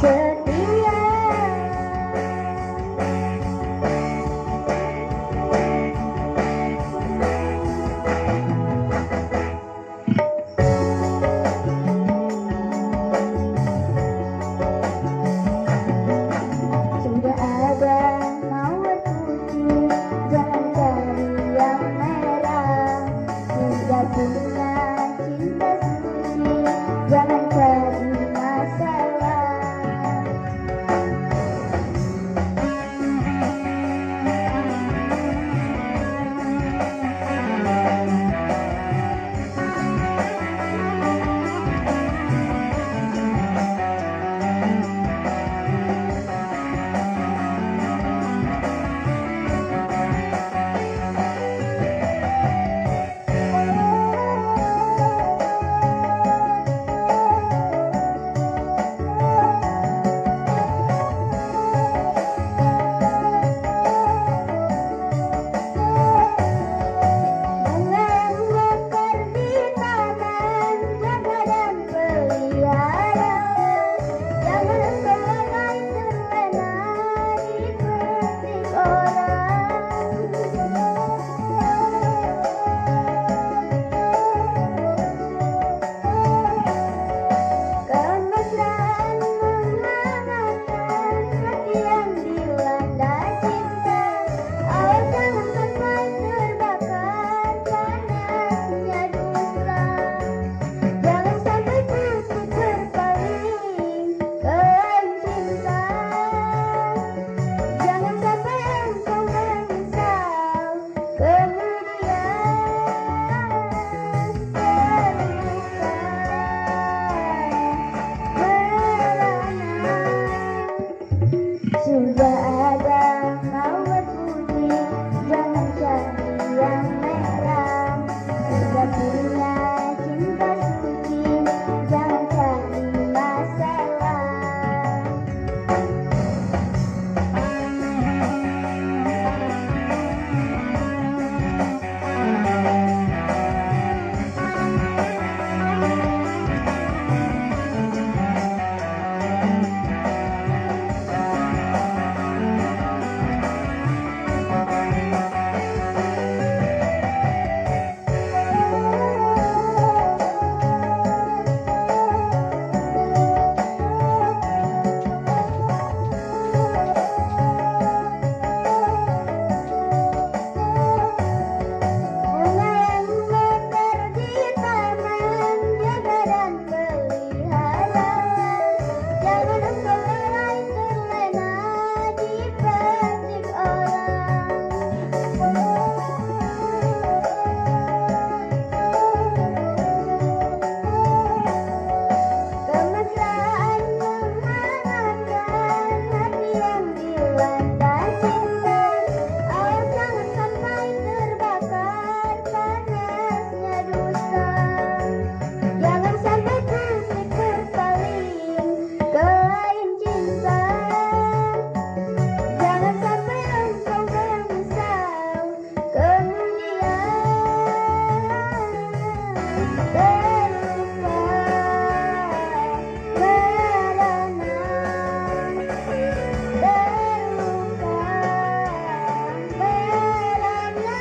setia. Sudah ada mawar putih, jangan cari yang merah. Sudah punya cinta suci, jangan cari masalah. Bunga yang mekar di taman, jaga dan pelihara. Jangan selai terlena dipetik orang. Kemesraan menghangatkan hati yang dilanda cinta. Awas jangan sampai terbakar panasnya dusta. Jangan sampai putus berpaling ke cinta. Jangan sampai engkau menyesal kemudian terluka merana. Sudah ada mawar putih, jangan cari yang merah. Sudah punya cinta suci, jangan cari masalah. Bunga yang mekar di taman, jaga dan pelihara. Jangan selai terlena dipetik orang. Kemesraan menghangatkan hati yang dilanda cinta. Awas jangan sampai terbakar panasnya dusta. Jangan sampai pusing berpaling ke lain cinta. Jangan sampai engkau menyesal kemudian terluka merana. Terluka merana.